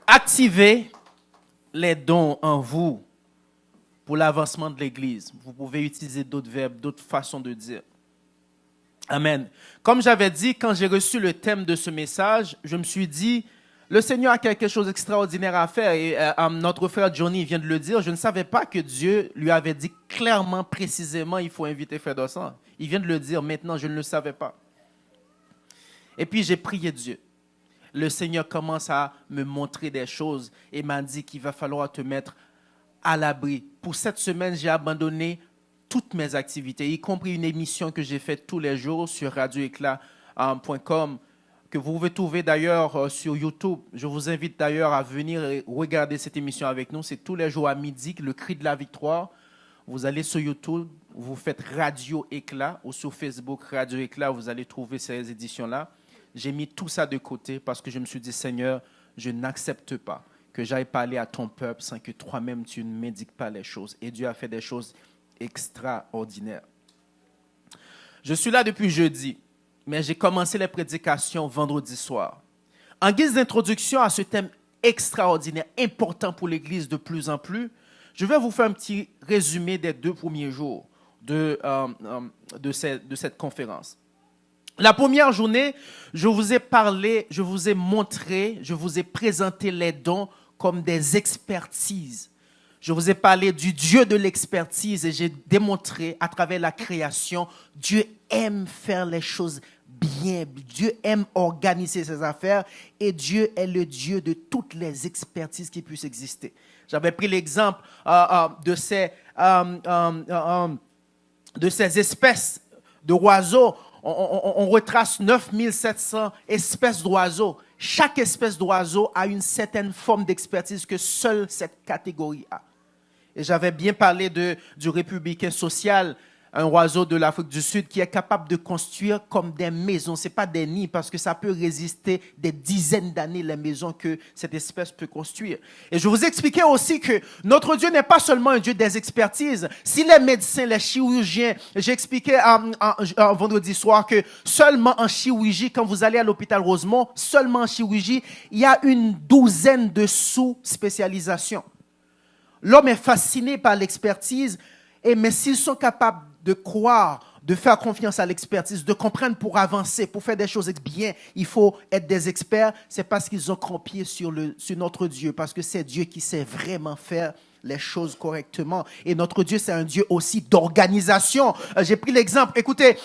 Activez les dons en vous pour l'avancement de l'Église. Vous pouvez utiliser d'autres verbes, d'autres façons de dire. Amen. Comme j'avais dit, quand j'ai reçu le thème de ce message, je me suis dit, le Seigneur a quelque chose d'extraordinaire à faire. Et notre frère Johnny vient de le dire. Je ne savais pas que Dieu lui avait dit clairement, précisément, il faut inviter Frère Dossan. Il vient de le dire maintenant, je ne le savais pas. Et puis j'ai prié Dieu. Le Seigneur commence à me montrer des choses et m'a dit qu'il va falloir te mettre à l'abri. Pour cette semaine, j'ai abandonné toutes mes activités, y compris une émission que j'ai faite tous les jours sur radioéclat.com, que vous pouvez trouver d'ailleurs sur YouTube. Je vous invite d'ailleurs à venir regarder cette émission avec nous. C'est tous les jours à midi, le cri de la victoire. Vous allez sur YouTube, vous faites Radio Éclat ou sur Facebook Radio Éclat, vous allez trouver ces éditions-là. J'ai mis tout ça de côté parce que je me suis dit, Seigneur, je n'accepte pas que j'aille parler à ton peuple sans que toi-même tu ne m'indiques pas les choses. Et Dieu a fait des choses extraordinaires. Je suis là depuis jeudi, mais j'ai commencé les prédications vendredi soir. En guise d'introduction à ce thème extraordinaire, important pour l'Église de plus en plus, je vais vous faire un petit résumé des 2 premiers jours de cette conférence. La première journée, je vous ai parlé, je vous ai montré, je vous ai présenté les dons comme des expertises. Je vous ai parlé du Dieu de l'expertise et j'ai démontré à travers la création, Dieu aime faire les choses bien. Dieu aime organiser ses affaires et Dieu est le Dieu de toutes les expertises qui puissent exister. J'avais pris l'exemple de ces espèces d'oiseaux. On retrace 9700 espèces d'oiseaux. Chaque espèce d'oiseau a une certaine forme d'expertise que seule cette catégorie a. Et j'avais bien parlé du républicain social, un oiseau de l'Afrique du Sud qui est capable de construire comme des maisons. Ce n'est pas des nids parce que ça peut résister des dizaines d'années, les maisons que cette espèce peut construire. Et je vous expliquais aussi que notre Dieu n'est pas seulement un Dieu des expertises. Si les médecins, les chirurgiens, j'ai expliqué vendredi soir que seulement en chirurgie, quand vous allez à l'hôpital Rosemont, seulement en chirurgie, il y a une douzaine de sous-spécialisations. L'homme est fasciné par l'expertise, mais s'ils sont capables de croire, de faire confiance à l'expertise, de comprendre pour avancer, pour faire des choses bien, il faut être des experts, c'est parce qu'ils ont crampié sur notre Dieu, parce que c'est Dieu qui sait vraiment faire les choses correctement. Et notre Dieu, c'est un Dieu aussi d'organisation. J'ai pris l'exemple, écoutez,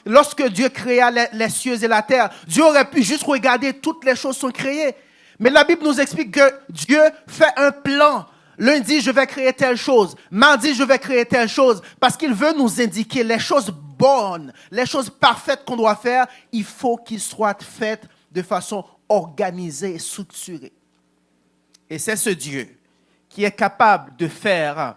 lorsque Dieu créa les cieux et la terre, Dieu aurait pu juste regarder toutes les choses sont créées. Mais la Bible nous explique que Dieu fait un plan. Lundi, je vais créer telle chose. Mardi, je vais créer telle chose. Parce qu'il veut nous indiquer les choses bonnes, les choses parfaites qu'on doit faire. Il faut qu'ils soient faites de façon organisée et structurée. Et c'est ce Dieu qui est capable de faire,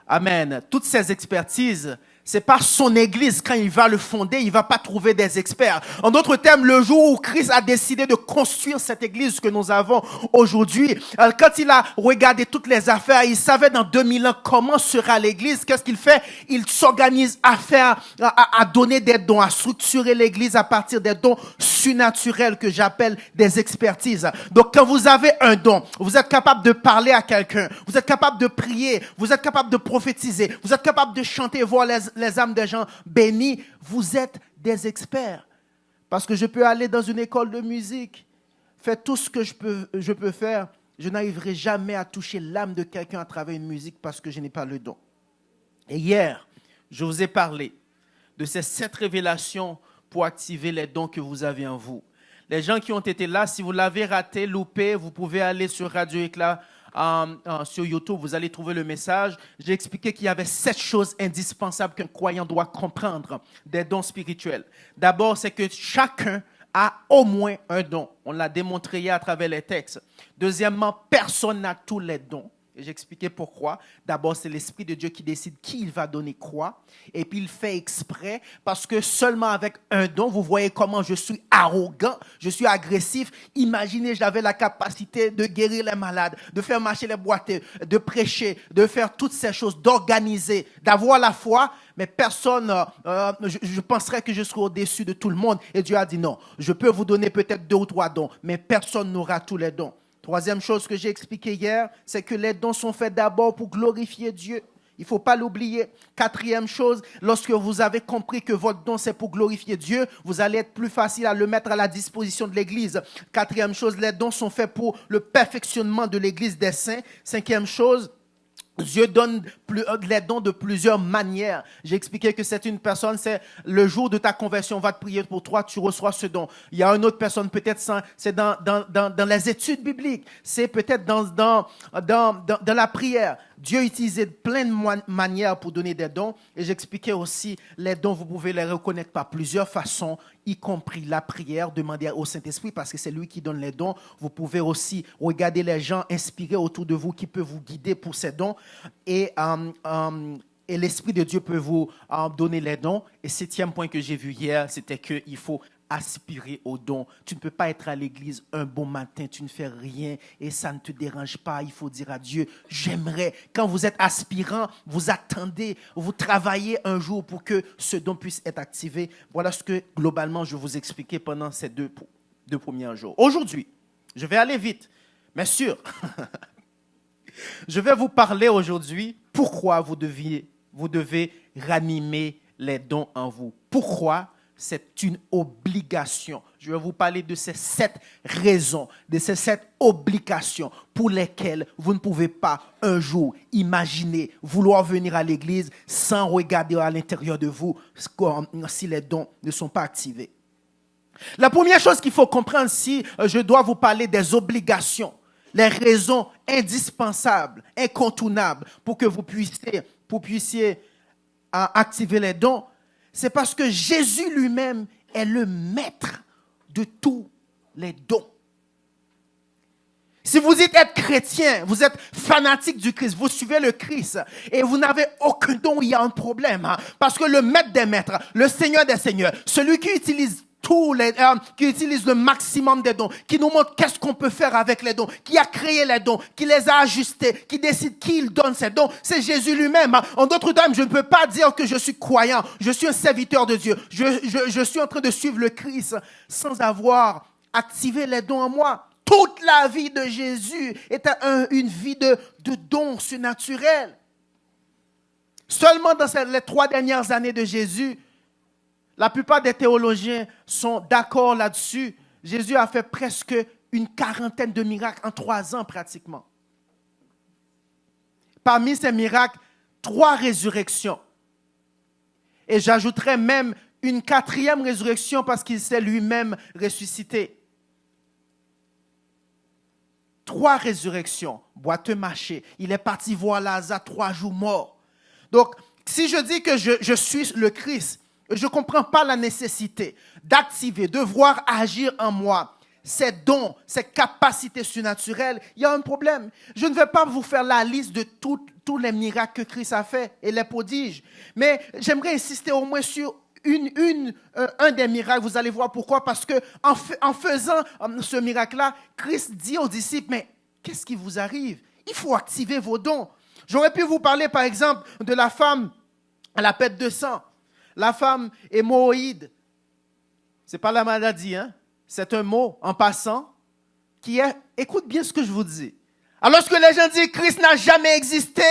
amen, toutes ces expertises. C'est pas son église, quand il va le fonder, il va pas trouver des experts. En d'autres termes, le jour où Christ a décidé de construire cette église que nous avons aujourd'hui, quand il a regardé toutes les affaires, il savait dans 2000 ans comment sera l'église. Qu'est-ce qu'il fait? Il s'organise à donner des dons, à structurer l'église à partir des dons surnaturels que j'appelle des expertises. Donc, quand vous avez un don, vous êtes capable de parler à quelqu'un, vous êtes capable de prier, vous êtes capable de prophétiser, vous êtes capable de chanter, voir les âmes des gens bénis, vous êtes des experts. Parce que je peux aller dans une école de musique, faire tout ce que je peux faire, je n'arriverai jamais à toucher l'âme de quelqu'un à travers une musique parce que je n'ai pas le don. Et hier, je vous ai parlé de ces 7 révélations pour activer les dons que vous avez en vous. Les gens qui ont été là, si vous l'avez raté, loupé, vous pouvez aller sur Radio Éclat, sur YouTube, vous allez trouver le message. J'ai expliqué qu'il y avait 7 choses indispensables qu'un croyant doit comprendre des dons spirituels. D'abord, c'est que chacun a au moins un don. On l'a démontré hier à travers les textes. Deuxièmement, personne n'a tous les dons. Et j'expliquais pourquoi. D'abord, c'est l'Esprit de Dieu qui décide qui il va donner quoi. Et puis, il fait exprès parce que seulement avec un don, vous voyez comment je suis arrogant, je suis agressif. Imaginez, j'avais la capacité de guérir les malades, de faire marcher les boiteux, de prêcher, de faire toutes ces choses, d'organiser, d'avoir la foi. Mais personne, je penserais que je serais au-dessus de tout le monde. Et Dieu a dit non, je peux vous donner peut-être 2 ou 3 dons, mais personne n'aura tous les dons. Troisième chose que j'ai expliqué hier, c'est que les dons sont faits d'abord pour glorifier Dieu. Il ne faut pas l'oublier. Quatrième chose, lorsque vous avez compris que votre don, c'est pour glorifier Dieu, vous allez être plus facile à le mettre à la disposition de l'Église. Quatrième chose, les dons sont faits pour le perfectionnement de l'Église des saints. Cinquième chose, Dieu donne les dons de plusieurs manières. J'ai expliqué que c'est une personne, c'est le jour de ta conversion, on va te prier pour toi, tu reçois ce don. Il y a une autre personne, peut-être c'est dans les études bibliques, c'est peut-être dans la prière. Dieu utilisait plein de manières pour donner des dons. Et j'expliquais aussi, les dons, vous pouvez les reconnaître par plusieurs façons, y compris la prière, demander au Saint-Esprit, parce que c'est lui qui donne les dons. Vous pouvez aussi regarder les gens inspirés autour de vous qui peuvent vous guider pour ces dons. Et l'Esprit de Dieu peut vous donner les dons. Et septième point que j'ai vu hier, c'était qu'il faut aspirer aux dons. Tu ne peux pas être à l'église un bon matin, tu ne fais rien et ça ne te dérange pas. Il faut dire à Dieu, j'aimerais. Quand vous êtes aspirant, vous attendez, vous travaillez un jour pour que ce don puisse être activé. Voilà ce que globalement je vais vous expliquer pendant ces deux premiers jours. Aujourd'hui, je vais aller vite, mais sûr, je vais vous parler aujourd'hui pourquoi vous devez ranimer les dons en vous. Pourquoi? C'est une obligation. Je vais vous parler de ces 7 raisons, de ces 7 obligations pour lesquelles vous ne pouvez pas un jour imaginer vouloir venir à l'église sans regarder à l'intérieur de vous si les dons ne sont pas activés. La première chose qu'il faut comprendre, si je dois vous parler des obligations, les raisons indispensables, incontournables pour que vous puissiez activer les dons, c'est parce que Jésus lui-même est le maître de tous les dons. Si vous dites être chrétien, vous êtes fanatique du Christ, vous suivez le Christ et vous n'avez aucun don, il y a un problème. Parce que le maître des maîtres, le Seigneur des seigneurs, celui qui utilise qui utilise le maximum des dons, qui nous montre qu'est-ce qu'on peut faire avec les dons, qui a créé les dons, qui les a ajustés, qui décide qui il donne ces dons, c'est Jésus lui-même. En d'autres termes, je ne peux pas dire que je suis croyant, je suis un serviteur de Dieu, je suis en train de suivre le Christ sans avoir activé les dons en moi. Toute la vie de Jésus est une vie de dons surnaturels. Seulement dans les 3 dernières années de Jésus, la plupart des théologiens sont d'accord là-dessus. Jésus a fait presque une quarantaine de miracles en 3 ans pratiquement. Parmi ces miracles, 3 résurrections. Et j'ajouterais même une 4e résurrection parce qu'il s'est lui-même ressuscité. 3 résurrections, boiteux mâché. Il est parti voir Lazare 3 jours mort. Donc, si je dis que je suis le Christ, je ne comprends pas la nécessité d'activer, de voir agir en moi ces dons, ces capacités surnaturelles. Il y a un problème. Je ne vais pas vous faire la liste de tous les miracles que Christ a fait et les prodiges. Mais j'aimerais insister au moins sur un des miracles. Vous allez voir pourquoi. Parce qu'en faisant ce miracle-là, Christ dit aux disciples, mais qu'est-ce qui vous arrive? Il faut activer vos dons. J'aurais pu vous parler, par exemple, de la femme à la perte de sang. La femme hémorroïde, ce n'est pas la maladie, hein? C'est un mot en passant qui est, écoute bien ce que je vous dis. Alors que les gens disent que Christ n'a jamais existé,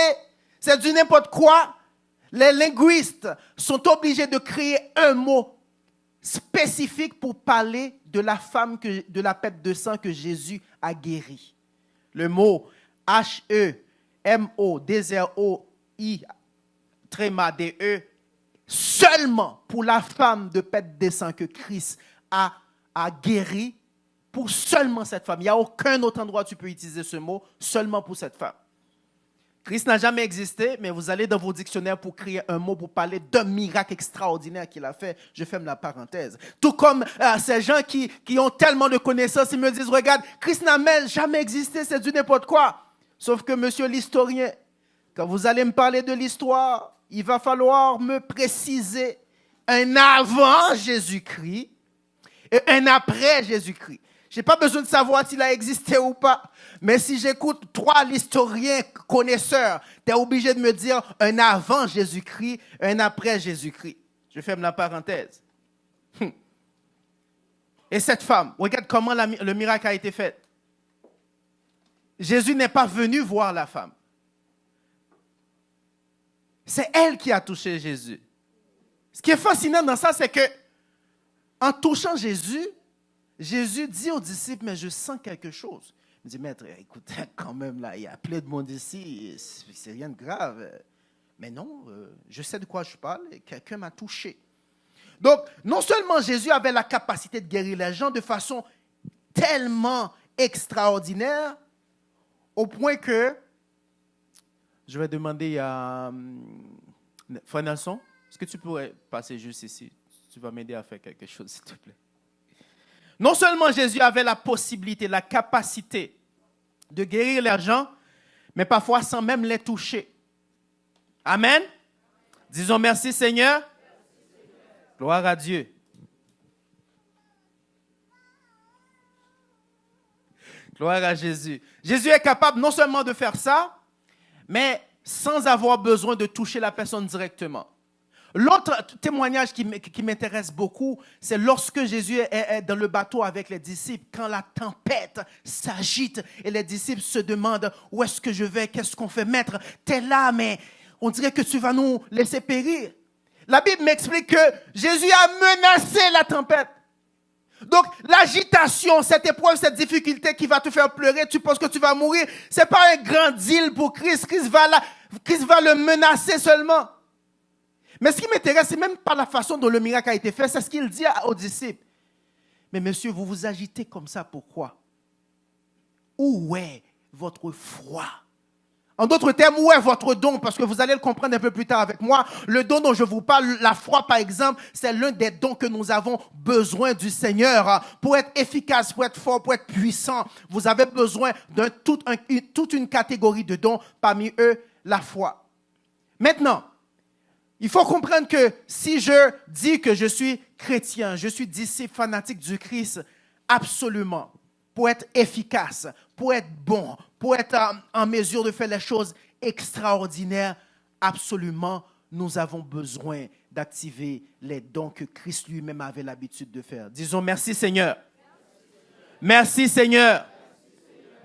c'est du n'importe quoi, les linguistes sont obligés de créer un mot spécifique pour parler de la femme de la perte de sang que Jésus a guérie. Le mot H-E-M-O, D-R-O-I, tréma, D-E, seulement pour la femme de perte de sang que Christ a guéri, pour seulement cette femme. Il n'y a aucun autre endroit où tu peux utiliser ce mot, seulement pour cette femme. Christ n'a jamais existé, mais vous allez dans vos dictionnaires pour créer un mot pour parler d'un miracle extraordinaire qu'il a fait. Je ferme la parenthèse. Tout comme ces gens qui ont tellement de connaissances, ils me disent, regarde, Christ n'a jamais existé, c'est du n'importe quoi. Sauf que monsieur l'historien, quand vous allez me parler de l'histoire, il va falloir me préciser un avant Jésus-Christ et un après Jésus-Christ. Je n'ai pas besoin de savoir s'il a existé ou pas. Mais si j'écoute 3 historiens connaisseurs, tu es obligé de me dire un avant Jésus-Christ, un après Jésus-Christ. Je ferme la parenthèse. Et cette femme, regarde comment le miracle a été fait. Jésus n'est pas venu voir la femme. C'est elle qui a touché Jésus. Ce qui est fascinant dans ça, c'est que en touchant Jésus, Jésus dit aux disciples, mais je sens quelque chose. Il dit, maître, écoute, quand même, là, il y a plein de monde ici, c'est rien de grave. Mais non, je sais de quoi je parle, et quelqu'un m'a touché. Donc, non seulement Jésus avait la capacité de guérir les gens de façon tellement extraordinaire, au point que, je vais demander à Frère Nelson, est-ce que tu pourrais passer juste ici? Tu vas m'aider à faire quelque chose, s'il te plaît. Non seulement Jésus avait la possibilité, la capacité de guérir les gens, mais parfois sans même les toucher. Amen. Disons merci Seigneur. Gloire à Dieu. Gloire à Jésus. Jésus est capable non seulement de faire ça, mais sans avoir besoin de toucher la personne directement. L'autre témoignage qui m'intéresse beaucoup, c'est lorsque Jésus est dans le bateau avec les disciples, quand la tempête s'agite et les disciples se demandent où est-ce que je vais, qu'est-ce qu'on fait, maître, t'es là, mais on dirait que tu vas nous laisser périr. La Bible m'explique que Jésus a menacé la tempête. Donc, l'agitation, cette épreuve, cette difficulté qui va te faire pleurer, tu penses que tu vas mourir, c'est pas un grand deal pour Christ. Christ va le menacer seulement. Mais ce qui m'intéresse, c'est même pas la façon dont le miracle a été fait, c'est ce qu'il dit aux disciples. Mais monsieur, vous vous agitez comme ça, pourquoi? Où est votre foi? En d'autres termes, où est votre don? Parce que vous allez le comprendre un peu plus tard avec moi. Le don dont je vous parle, la foi par exemple, c'est l'un des dons que nous avons besoin du Seigneur. Pour être efficace, pour être fort, pour être puissant, vous avez besoin de toute une catégorie de dons, parmi eux, la foi. Maintenant, il faut comprendre que si je dis que je suis chrétien, je suis disciple fanatique du Christ, absolument, pour être efficace, pour être bon, pour être en mesure de faire les choses extraordinaires, absolument, nous avons besoin d'activer les dons que Christ lui-même avait l'habitude de faire. Disons merci Seigneur. Merci Seigneur.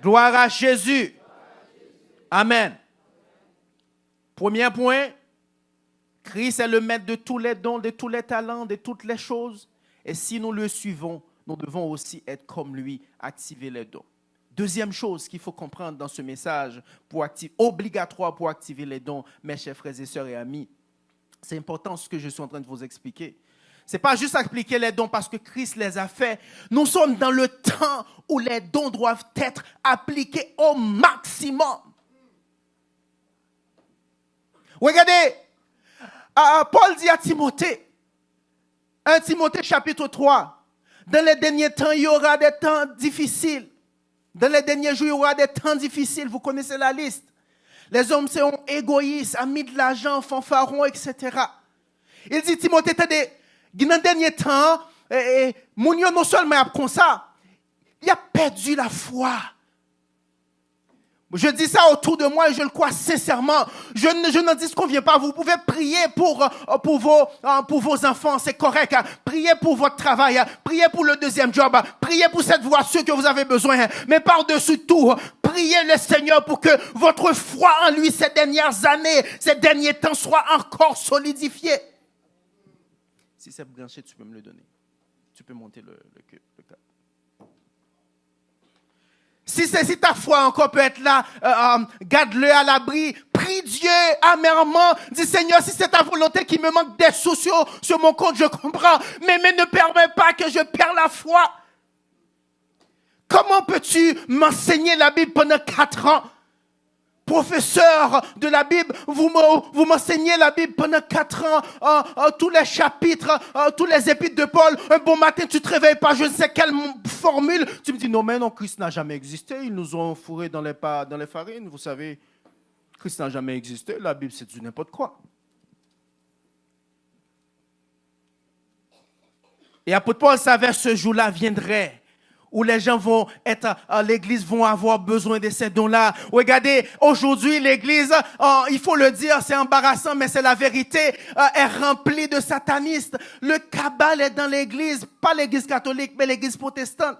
Gloire à Jésus. Amen. Premier point. Christ est le maître de tous les dons, de tous les talents, de toutes les choses. Et si nous le suivons, nous devons aussi être comme lui, activer les dons. Deuxième chose qu'il faut comprendre dans ce message, obligatoire pour activer les dons, mes chers frères et sœurs et amis, c'est important ce que je suis en train de vous expliquer. Ce n'est pas juste appliquer les dons parce que Christ les a faits. Nous sommes dans le temps où les dons doivent être appliqués au maximum. Regardez, Paul dit à Timothée, 1 Timothée chapitre 3, dans les derniers temps, il y aura des temps difficiles. Dans les derniers jours, il y aura des temps difficiles. Vous connaissez la liste. Les hommes seront égoïstes, amis de l'argent, fanfarons, etc. Il dit, Timothée, dans les derniers temps, Mounio non seulement comme ça, il a perdu la foi. Je dis ça autour de moi et je le crois sincèrement. Je n'en disconviens pas. Vous pouvez prier pour vos enfants, c'est correct. Priez pour votre travail. Priez pour le deuxième job. Priez pour cette voiture que vous avez besoin. Mais par-dessus tout, priez le Seigneur pour que votre foi en lui ces dernières années, ces derniers temps soit encore solidifiée. Si c'est branché, tu peux me le donner. Tu peux monter le câble. Si ta foi encore peut être là, garde-le à l'abri. Prie Dieu amèrement. Dis Seigneur, si c'est ta volonté qu'il me manque des sous sur mon compte, je comprends. Mais ne permets pas que je perde la foi. Comment peux-tu m'enseigner la Bible pendant 4 ans? Professeur de la Bible, vous m'enseignez la Bible pendant 4 ans, tous les chapitres, tous les épîtres de Paul. Un bon matin, tu te réveilles pas, je ne sais quelle formule. Tu me dis, non, mais non, Christ n'a jamais existé. Ils nous ont fourrés dans les farines. Vous savez, Christ n'a jamais existé. La Bible, c'est du n'importe quoi. Et apôtre Paul savait ce jour-là viendrait, où les gens vont être à l'église, vont avoir besoin de ces dons-là. Regardez, aujourd'hui, l'église, il faut le dire, c'est embarrassant, mais c'est la vérité, est remplie de satanistes. Le cabal est dans l'église, pas l'église catholique, mais l'église protestante.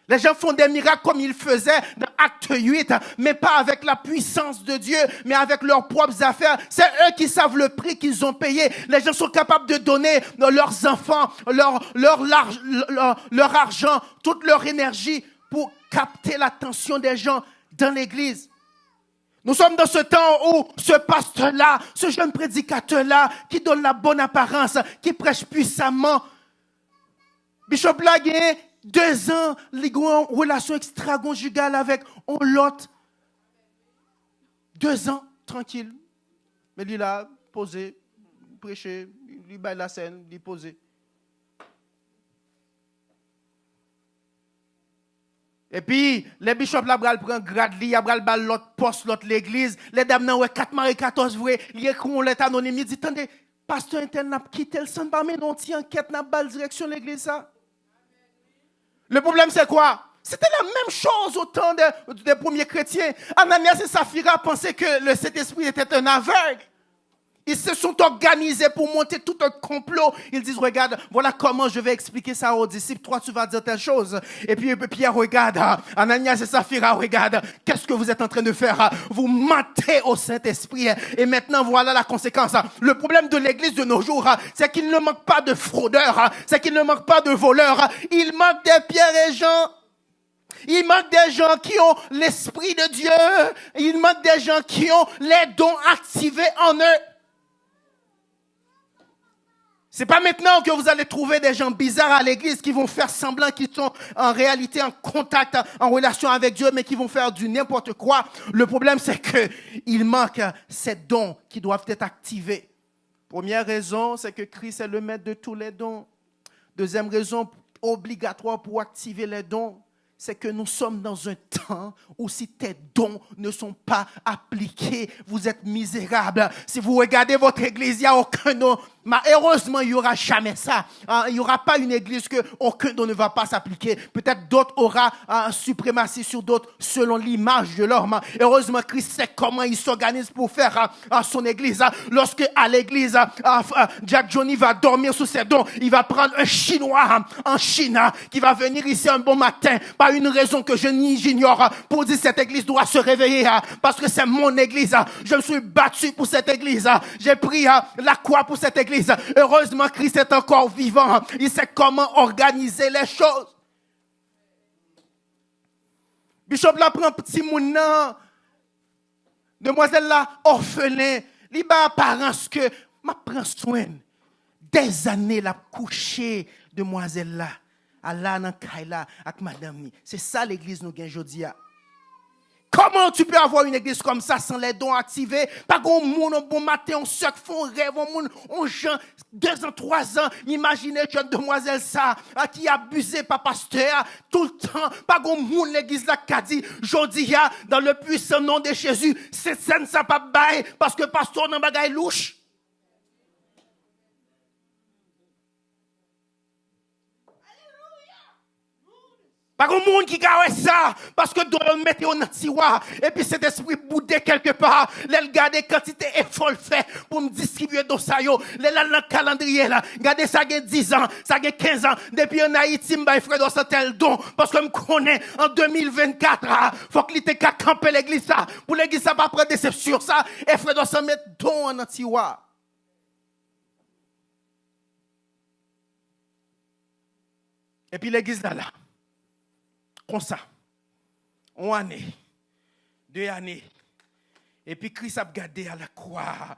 Les gens font des miracles comme ils faisaient dans Acte 8, mais pas avec la puissance de Dieu, mais avec leurs propres affaires. C'est eux qui savent le prix qu'ils ont payé. Les gens sont capables de donner leurs enfants, leur argent, toute leur énergie pour capter l'attention des gens dans l'église. Nous sommes dans ce temps où ce pasteur-là, ce jeune prédicateur-là, qui donne la bonne apparence, qui prêche puissamment, Bishop Laguin, 2 ans, il a une relation extra-conjugale avec l'autre. 2 ans, tranquille. Mais il a posé, prêché, il baille la scène, il posé. Et puis, les bishops là, prennent grade, il y a l'autre poste, l'autre l'église. Les dames, nan, 4 Marie 14, vous voyez, il écrit lettre anonyme, il dit, attendez, pasteur interne n'a quitté le centre, mais non, il enquête, n'a pas la direction de l'église, ça. Le problème, c'est quoi? C'était la même chose au temps des premiers chrétiens. Ananias et Saphira pensaient que le Saint-Esprit était un aveugle. Ils se sont organisés pour monter tout un complot. Ils disent, regarde, voilà comment je vais expliquer ça aux disciples. Toi, tu vas dire telle chose. Et puis Pierre, regarde, Ananias et Saphira, regarde, qu'est-ce que vous êtes en train de faire? Vous mentez au Saint-Esprit. Et maintenant, voilà la conséquence. Le problème de l'Église de nos jours, c'est qu'il ne manque pas de fraudeurs. C'est qu'il ne manque pas de voleurs. Il manque des Pierre et Jean. Il manque des gens qui ont l'Esprit de Dieu. Il manque des gens qui ont les dons activés en eux. C'est pas maintenant que vous allez trouver des gens bizarres à l'église qui vont faire semblant qu'ils sont en réalité en contact, en relation avec Dieu, mais qui vont faire du n'importe quoi. Le problème, c'est que il manque ces dons qui doivent être activés. Première raison, c'est que Christ est le maître de tous les dons. Deuxième raison obligatoire pour activer les dons, c'est que nous sommes dans un temps où si tes dons ne sont pas appliqués, vous êtes misérables. Si vous regardez votre église, il n'y a aucun don. Mais heureusement, il n'y aura jamais ça. Il n'y aura pas une église que aucun don ne va pas s'appliquer. Peut-être d'autres aura suprématie sur d'autres selon l'image de l'homme. Heureusement, Christ sait comment il s'organise pour faire son église. Lorsque à l'église, Jack Johnny va dormir sous ses dons, il va prendre un Chinois en Chine qui va venir ici un bon matin, pas une raison que j'ignore, pour dire cette église doit se réveiller parce que c'est mon église. Je me suis battu pour cette église. J'ai pris la croix pour cette église. Heureusement, Christ est encore vivant. Il sait comment organiser les choses. Bishop là prend petit moun demoiselle là orphelin, li ba apparence que m'a prend soin. Des années la coucher demoiselle là, Allah nan kaila avec madame ni. C'est ça l'église nous gagne jodi a. Comment tu peux avoir une église comme ça sans les dons activés? Pas qu'on monde un bon matin, on se font rêve, on chante 2 ans, 3 ans. Imaginez jeune demoiselle ça, qui abusé par pasteur tout le temps. Pas qu'on monde l'église là qui a dit, jodi dans le puissant nom de Jésus, c'est scène ça pas bail parce que pasteur nan bagay louche. Pas un monde qui garde ça, parce que doit le mettre dans tiroir, et puis cet esprit boudé quelque part, les garder quantité et folle fait pour me distribuer dans ça yo, les là dans le calendrier là, garder ça gagne 10 ans, ça gagne 15 ans, depuis en Haïti m'bay frère dans tel don, parce que me connais en 2024, faut qu'il te camper l'église ça, pour l'église ça pas prendre déception ça, et frère doit se mettre don dans tiroir. Et puis l'église là. Comme ça, 1 année, 2 années, et puis Christ a gardé à la croix.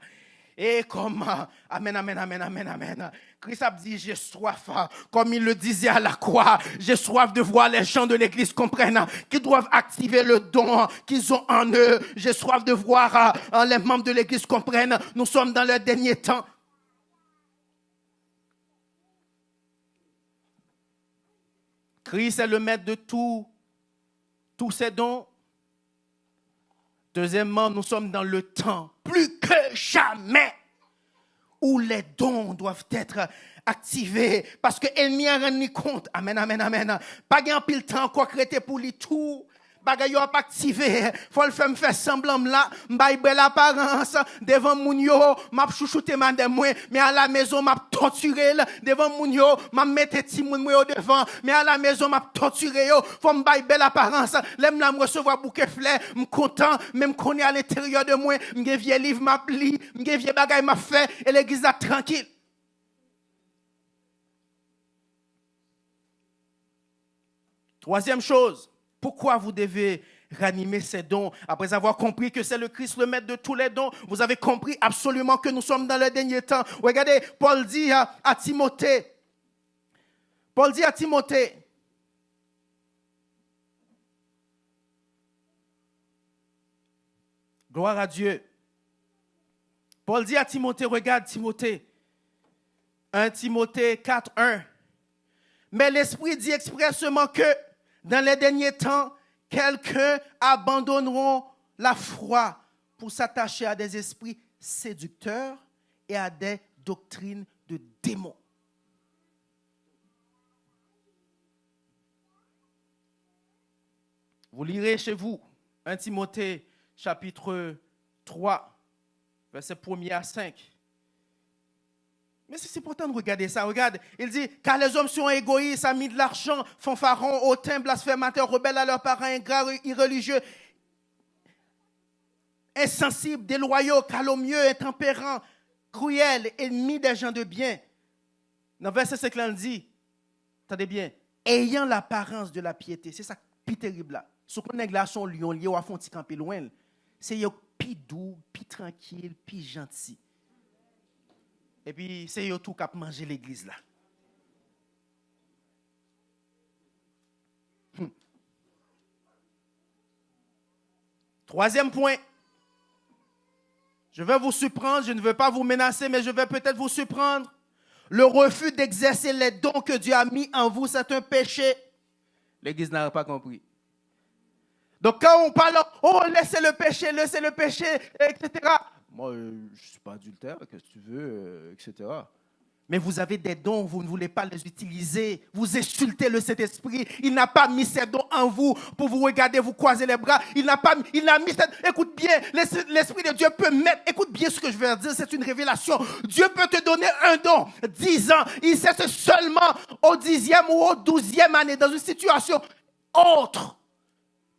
Et comme, amen, amen, amen, amen, amen. Christ a dit, j'ai soif, comme il le disait à la croix, j'ai soif de voir les gens de l'église comprennent qu'ils doivent activer le don qu'ils ont en eux. J'ai soif de voir les membres de l'église comprennent, nous sommes dans le dernier temps. Christ est le maître de tous ces dons. Deuxièmement, nous sommes dans le temps, plus que jamais, où les dons doivent être activés. Parce que l'ennemi a rendu compte. Amen, amen, amen. Pas gain pile temps, quoi créer pour lui tout. bagay yo pas activé. Faut le faire semblant là, m'bay belle apparence devant moun yo, m'a chouchouté madame moi, mais à la maison m'a torturé devant moun yo, m'a mettre ti moun moi devant, mais à la maison m'a torturé yo. Faut m'bay belle apparence, l'aime la me recevoir bouquet fleur, m'content, même connait à l'intérieur de moi, m'gè vieux livre m'a li, m'gè vieux bagay m'a fait et l'église là tranquille. Troisième chose, pourquoi vous devez ranimer ces dons après avoir compris que c'est le Christ le maître de tous les dons? Vous avez compris absolument que nous sommes dans le dernier temps. Regardez, Paul dit à Timothée, gloire à Dieu. Paul dit à Timothée, regarde Timothée, 1 Timothée 4, 1. Mais l'Esprit dit expressément que dans les derniers temps, quelqu'un abandonneront la foi pour s'attacher à des esprits séducteurs et à des doctrines de démons. Vous lirez chez vous 1 Timothée chapitre 3, verset 1er à 5. Mais c'est important de regarder ça. Regarde, il dit, car les hommes sont égoïstes, amis de l'argent, fanfarons, hautains, blasphémateurs, rebelles à leurs parents, ingrats, irreligieux, insensibles, déloyaux, calomnieux, intempérants, cruels, ennemis des gens de bien. Dans verset 5, il dit, attendez bien, ayant l'apparence de la piété. C'est ça qui est terrible là. Ce qu'on est là, son lion, lié au fond, camper loin. C'est plus doux, plus tranquille, plus gentil. Et puis, c'est eux tout qui a mangé l'église là. Troisième point. Je vais vous surprendre, je ne veux pas vous menacer, mais je vais peut-être vous surprendre. Le refus d'exercer les dons que Dieu a mis en vous, c'est un péché. L'église n'a pas compris. Donc, quand on parle, oh, laissez le péché, etc. Moi, je ne suis pas adultère, qu'est-ce que tu veux, etc. Mais vous avez des dons, vous ne voulez pas les utiliser. Vous insultez le Saint-Esprit. Il n'a pas mis ces dons en vous pour vous regarder, vous croiser les bras. Il a mis écoute bien, l'Esprit de Dieu peut mettre, écoute bien ce que je vais dire, c'est une révélation. Dieu peut te donner un don, 10 ans. Il sait seulement au 10e ou au 12e année, dans une situation autre,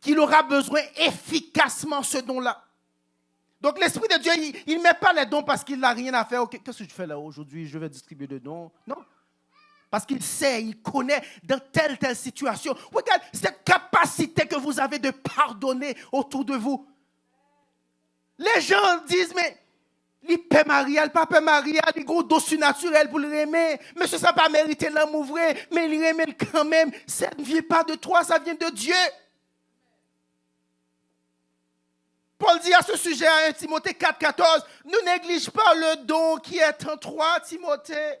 qu'il aura besoin efficacement ce don-là. Donc l'Esprit de Dieu, il ne met pas les dons parce qu'il n'a rien à faire. Okay, qu'est-ce que je fais là aujourd'hui? Je vais distribuer des dons. Non. Parce qu'il sait, il connaît dans telle situation. Regarde cette capacité que vous avez de pardonner autour de vous. Les gens disent, mais il paie Maria, le papa Maria, il gros dos surnaturel pour le aimer. Monsieur, ça n'a pas mérité l'amour vrai, mais il aime quand même. Ça ne vient pas de toi, ça vient de Dieu. Paul dit à ce sujet à 1 Timothée 4,14, ne néglige pas le don qui est en toi, Timothée.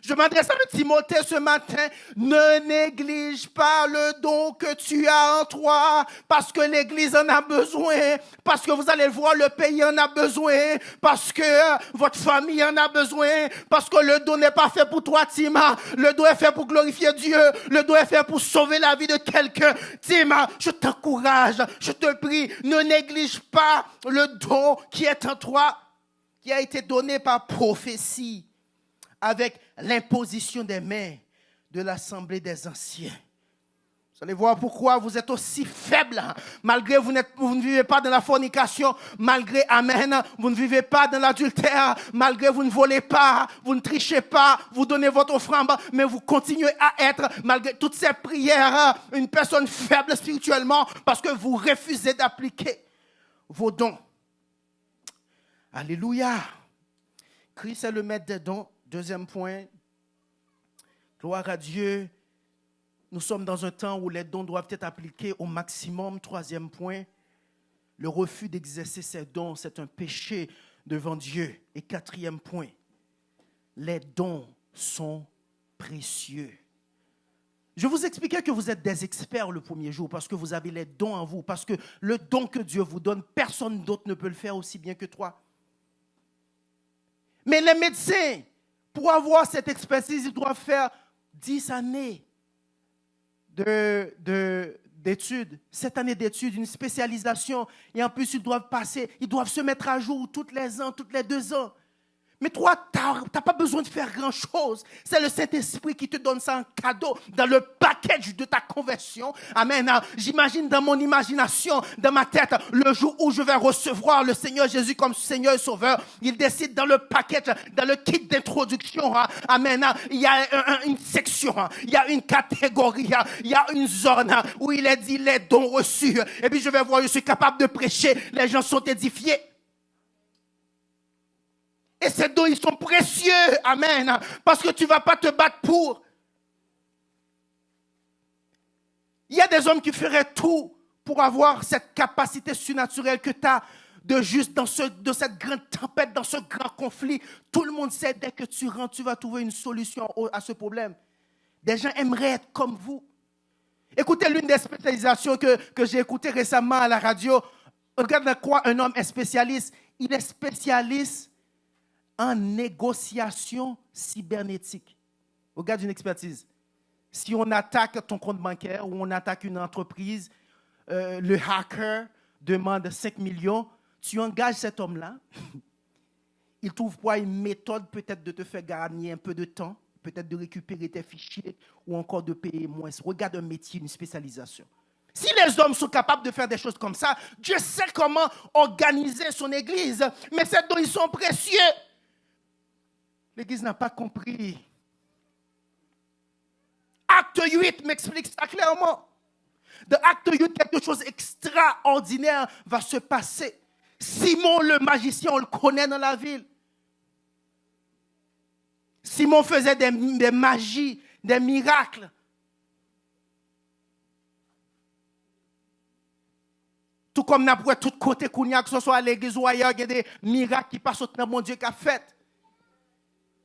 Je m'adresse à Timothée ce matin, ne néglige pas le don que tu as en toi, parce que l'Église en a besoin, parce que vous allez voir, le pays en a besoin, parce que votre famille en a besoin, parce que le don n'est pas fait pour toi, Tima, le don est fait pour glorifier Dieu, le don est fait pour sauver la vie de quelqu'un. Tima, je t'encourage, je te prie, ne néglige pas le don qui est en toi, qui a été donné par prophétie, avec l'imposition des mains de l'Assemblée des anciens. Vous allez voir pourquoi vous êtes aussi faible. Malgré vous ne vivez pas dans la fornication, malgré, amen, vous ne vivez pas dans l'adultère, malgré vous ne volez pas, vous ne trichez pas, vous donnez votre offrande, mais vous continuez à être, malgré toutes ces prières, une personne faible spirituellement parce que vous refusez d'appliquer vos dons. Alléluia. Christ est le maître des dons. Deuxième point, gloire à Dieu, nous sommes dans un temps où les dons doivent être appliqués au maximum. Troisième point, le refus d'exercer ces dons, c'est un péché devant Dieu. Et quatrième point, les dons sont précieux. Je vous expliquais que vous êtes des experts le premier jour parce que vous avez les dons en vous, parce que le don que Dieu vous donne, personne d'autre ne peut le faire aussi bien que toi. Mais les médecins, pour avoir cette expertise, ils doivent faire 10 années de d'études, 7 années d'études, une spécialisation. Et en plus, ils doivent se mettre à jour tous les ans, tous les 2 ans. Mais toi, tu n'as pas besoin de faire grand-chose. C'est le Saint-Esprit qui te donne ça en cadeau dans le package de ta conversion. Amen. J'imagine dans mon imagination, dans ma tête, le jour où je vais recevoir le Seigneur Jésus comme Seigneur et Sauveur, il décide dans le package, dans le kit d'introduction. Amen. Il y a une section, il y a une catégorie, il y a une zone où il est dit les dons reçus. Et puis je vais voir, je suis capable de prêcher. Les gens sont édifiés. Et ces dons, ils sont précieux. Amen. Parce que tu ne vas pas te battre pour. Il y a des hommes qui feraient tout pour avoir cette capacité surnaturelle que tu as de juste dans cette grande tempête, dans ce grand conflit. Tout le monde sait, dès que tu rentres, tu vas trouver une solution à ce problème. Des gens aimeraient être comme vous. Écoutez l'une des spécialisations que j'ai écoutées récemment à la radio. Regarde dans quoi un homme est spécialiste. Il est spécialiste en négociation cybernétique. Regarde une expertise. Si on attaque ton compte bancaire ou on attaque une entreprise, le hacker demande 5 millions, tu engages cet homme-là. Il trouve pas une méthode peut-être de te faire gagner un peu de temps, peut-être de récupérer tes fichiers ou encore de payer moins. Regarde un métier, une spécialisation. Si les hommes sont capables de faire des choses comme ça, Dieu sait comment organiser son église. Mais ces dons, ils sont précieux. L'Église n'a pas compris. Acte 8 m'explique ça clairement. Dans Acte 8, quelque chose d'extraordinaire va se passer. Simon le magicien, on le connaît dans la ville. Simon faisait des magies, des miracles. Tout comme n'a pas tout côté que ce soit à l'église ou ailleurs, il y a des miracles qui passent au temps mon Dieu qu'a fait.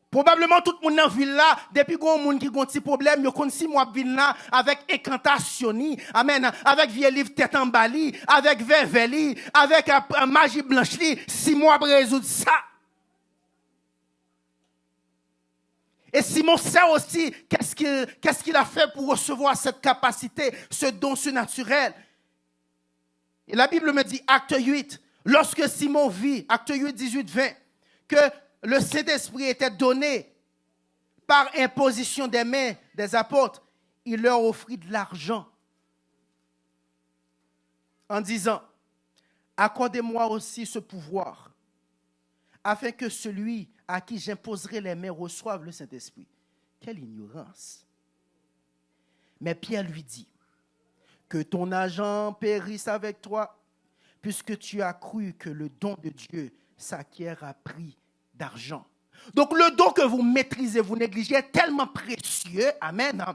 Probablement tout le monde dans la ville là, depuis qu'on monde qui a un petit problème, il connaît si moi ville là avec incantation, amen, avec vieux livre tête en bali, avec verveli, avec magie blanche li, 6 mois pour résoudre ça. Et Simon sait aussi qu'est-ce qu'il a fait pour recevoir cette capacité, ce don surnaturel. Et la Bible me dit, acte 8, lorsque Simon vit, acte 8, 18, 20, que le Saint-Esprit était donné par imposition des mains des apôtres, il leur offrit de l'argent en disant, accordez-moi aussi ce pouvoir, afin que celui à qui j'imposerai les mains reçoive le Saint-Esprit. Quelle ignorance! Mais Pierre lui dit, que ton argent périsse avec toi, puisque tu as cru que le don de Dieu s'acquiert à prix d'argent. Donc le don que vous maîtrisez, vous négligez est tellement précieux. Amen.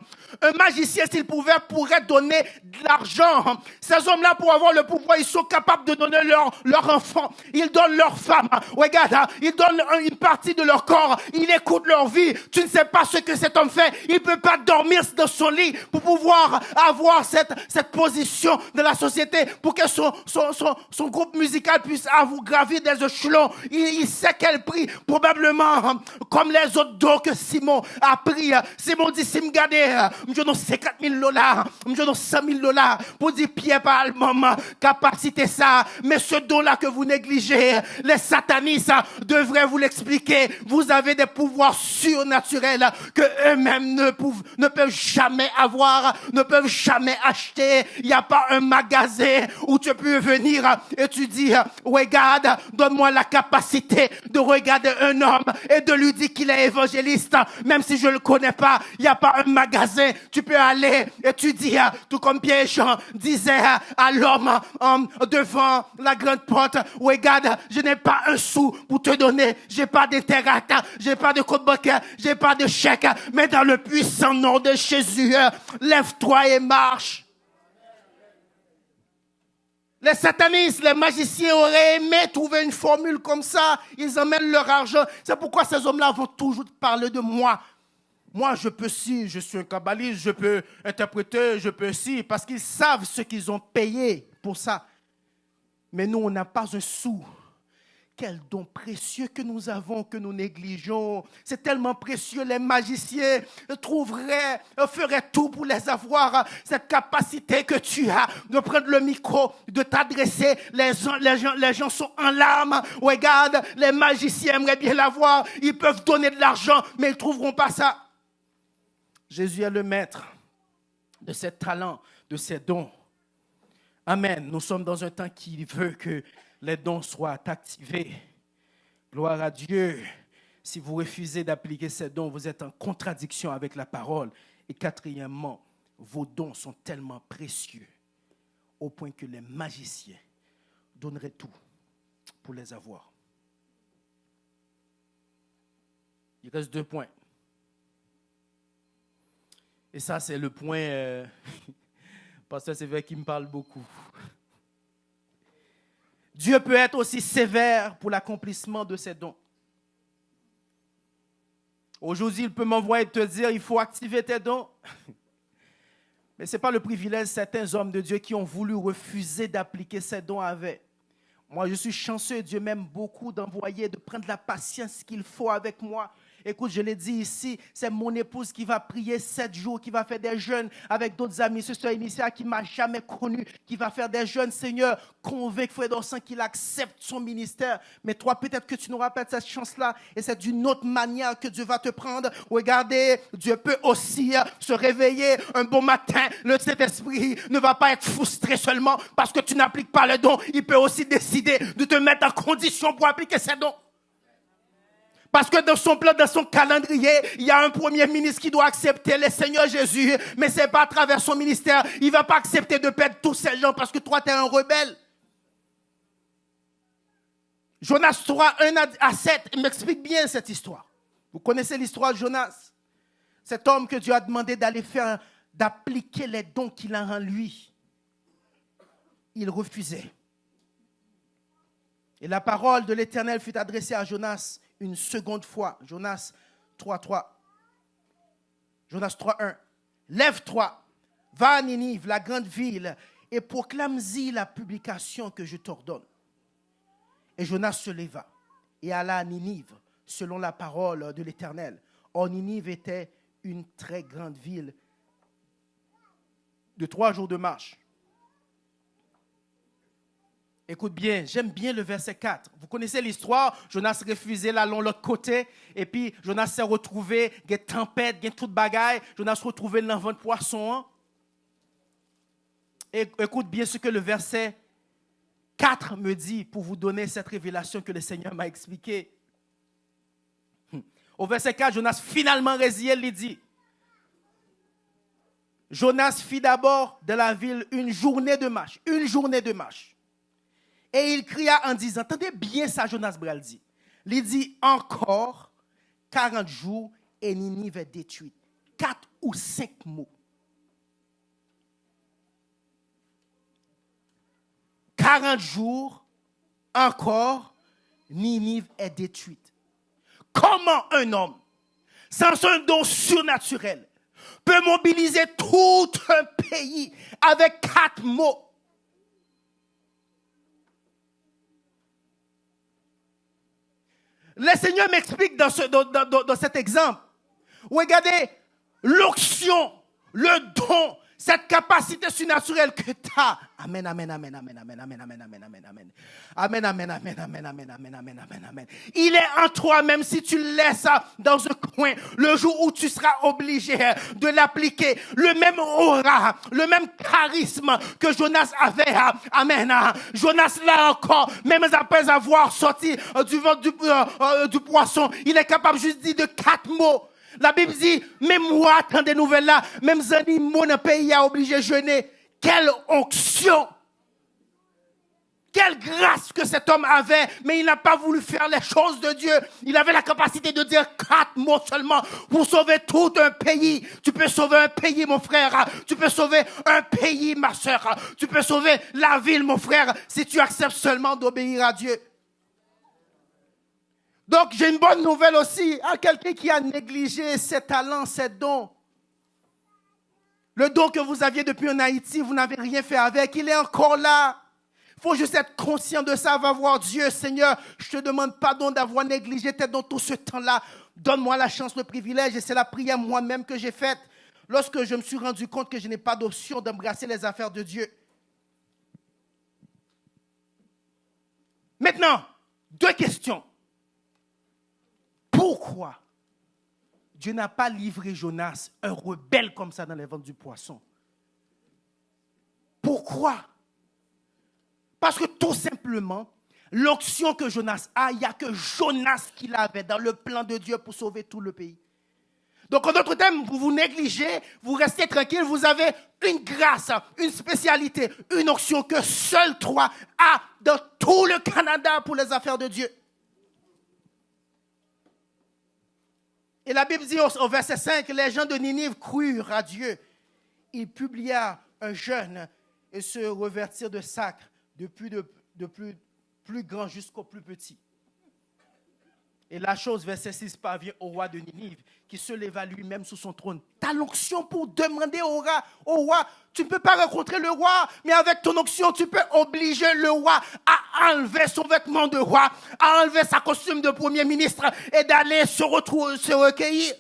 Un magicien, s'il pouvait, pourrait donner de l'argent. Ces hommes-là, pour avoir le pouvoir, ils sont capables de donner leur enfant. Ils donnent leur femme. Regarde, ils donnent une partie de leur corps. Ils écoutent leur vie. Tu ne sais pas ce que cet homme fait. Il ne peut pas dormir dans son lit pour pouvoir avoir cette position de la société, pour que son groupe musical puisse gravir des échelons. Il sait quel prix, probablement, comme les autres dons que Simon a pris. Simon dit, si me garde, je donne 50 000 $, je donne 100 000 $ pour dire Pierre par le moment, capacité ça. Mais ce don-là que vous négligez, les satanistes devraient vous l'expliquer. Vous avez des pouvoirs surnaturels que eux-mêmes ne peuvent jamais avoir, ne peuvent jamais acheter. Il n'y a pas un magasin où tu peux venir et tu dis, regarde, donne-moi la capacité de regarder un homme et de lui dire qu'il est évangéliste, même si je ne le connais pas. Il n'y a pas un magasin. Tu peux aller et tu dis, tout comme Pierre et Jean disaient à l'homme devant la grande porte, regarde, je n'ai pas un sou pour te donner. Je n'ai pas d'intérêt, je n'ai pas de compte bancaire, je n'ai pas de chèque, mais dans le puissant nom de Jésus, lève-toi et marche. Les satanistes, les magiciens auraient aimé trouver une formule comme ça. Ils emmènent leur argent. C'est pourquoi ces hommes-là vont toujours parler de moi. Moi, je peux si, je suis un kabbaliste, je peux interpréter, je peux si, parce qu'ils savent ce qu'ils ont payé pour ça. Mais nous, on n'a pas un sou. Quel don précieux que nous avons, que nous négligeons. C'est tellement précieux. Les magiciens feraient tout pour les avoir. Cette capacité que tu as de prendre le micro, de t'adresser. Les gens sont en larmes. Regarde, les magiciens aimeraient bien l'avoir. Ils peuvent donner de l'argent, mais ils ne trouveront pas ça. Jésus est le maître de ces talents, de ces dons. Amen. Nous sommes dans un temps qui veut que les dons soient activés. Gloire à Dieu. Si vous refusez d'appliquer ces dons, vous êtes en contradiction avec la parole. Et quatrièmement, vos dons sont tellement précieux au point que les magiciens donneraient tout pour les avoir. Il reste 2 points. Et ça, c'est le point, Pasteur Sévère qui me parle beaucoup. Dieu peut être aussi sévère pour l'accomplissement de ses dons. Aujourd'hui, il peut m'envoyer et te dire, il faut activer tes dons. Mais ce n'est pas le privilège certains hommes de Dieu qui ont voulu refuser d'appliquer ces dons avaient. Moi, je suis chanceux, Dieu m'aime beaucoup d'envoyer, de prendre la patience qu'il faut avec moi. Écoute, je l'ai dit ici, c'est mon épouse qui va prier 7 jours, qui va faire des jeûnes avec d'autres amis. Ce soeur Initia qui ne m'a jamais connu, qui va faire des jeûnes. Seigneur, convainc Frère Dorsan qu'il accepte son ministère. Mais toi, peut-être que tu n'auras pas cette chance-là. Et c'est d'une autre manière que Dieu va te prendre. Regardez, Dieu peut aussi se réveiller un bon matin. Le Saint-Esprit ne va pas être frustré seulement parce que tu n'appliques pas les dons. Il peut aussi décider de te mettre en condition pour appliquer ces dons. Parce que dans son plan, dans son calendrier, il y a un premier ministre qui doit accepter le Seigneur Jésus. Mais ce n'est pas à travers son ministère. Il ne va pas accepter de perdre tous ces gens parce que toi, tu es un rebelle. Jonas 3, 1 à 7 m'explique bien cette histoire. Vous connaissez l'histoire de Jonas? Cet homme que Dieu a demandé d'appliquer les dons qu'il a en lui. Il refusait. Et la parole de l'Éternel fut adressée à Jonas une seconde fois. Jonas 3:3. Jonas 3:1. Lève-toi, va à Ninive, la grande ville, et proclame-y la publication que je t'ordonne. Et Jonas se leva et alla à Ninive, selon la parole de l'Éternel. Or, Ninive était une très grande ville de 3 jours de marche. Écoute bien, j'aime bien le verset 4. Vous connaissez l'histoire, Jonas refusait là, l'autre côté, et puis Jonas s'est retrouvé, il y a tempête, il y a toute bagaille, Jonas s'est retrouvé dans le ventre de poisson. Et écoute bien ce que le verset 4 me dit pour vous donner cette révélation que le Seigneur m'a expliquée. Au verset 4, Jonas finalement résilié, il dit, Jonas fit d'abord de la ville une journée de marche. Et il cria en disant, entendez bien ça, Jonas Bral dit. Il dit, encore 40 jours et Ninive est détruite. 4 ou 5 mots. 40 jours, encore, Ninive est détruite. Comment un homme, sans un don surnaturel, peut mobiliser tout un pays avec 4 mots? Le Seigneur m'explique dans cet exemple. Regardez, l'onction, le don, cette capacité surnaturelle que tu as. Amen, amen, amen, amen, amen, amen, amen, amen, amen, amen. Amen, amen, amen, amen, amen, amen, amen, amen, amen. Il est en toi, même si tu le laisses dans un coin, le jour où tu seras obligé de l'appliquer, le même aura, le même charisme que Jonas avait. Amen. Jonas, là encore, même après avoir sorti du ventre du poisson, il est capable juste de dire de 4 mots. La Bible dit, même moi, tant des nouvelles là, même Zani, mon pays a obligé de jeûner. Quelle onction! Quelle grâce que cet homme avait, mais il n'a pas voulu faire les choses de Dieu. Il avait la capacité de dire 4 mots seulement pour sauver tout un pays. Tu peux sauver un pays, mon frère. Tu peux sauver un pays, ma soeur. Tu peux sauver la ville, mon frère, si tu acceptes seulement d'obéir à Dieu. Donc, j'ai une bonne nouvelle aussi à quelqu'un qui a négligé ses talents, ses dons. Le don que vous aviez depuis en Haïti, vous n'avez rien fait avec, il est encore là. faut juste être conscient de ça. Va voir Dieu. Seigneur, je te demande pardon d'avoir négligé peut-être dans tout ce temps-là. Donne-moi la chance, le privilège. Et c'est la prière moi-même que j'ai faite lorsque je me suis rendu compte que je n'ai pas d'option d'embrasser les affaires de Dieu. Maintenant, 2 questions. Pourquoi Dieu n'a pas livré Jonas, un rebelle comme ça dans les ventres du poisson? Pourquoi? Parce que tout simplement, l'onction que Jonas a, il n'y a que Jonas qui l'avait dans le plan de Dieu pour sauver tout le pays. Donc, en d'autres termes, vous vous négligez, vous restez tranquille, vous avez une grâce, une spécialité, une onction que seul toi a dans tout le Canada pour les affaires de Dieu. Et la Bible dit au verset 5, les gens de Ninive crurent à Dieu. Ils publièrent un jeûne et se revertirent de sacre, plus grand jusqu'au plus petit. Et la chose, verset 6, parvient au roi de Ninive, qui se leva lui-même sous son trône. Tu as l'onction pour demander au roi, tu ne peux pas rencontrer le roi, mais avec ton onction, tu peux obliger le roi à enlever son vêtement de roi, à enlever sa costume de premier ministre et d'aller se recueillir.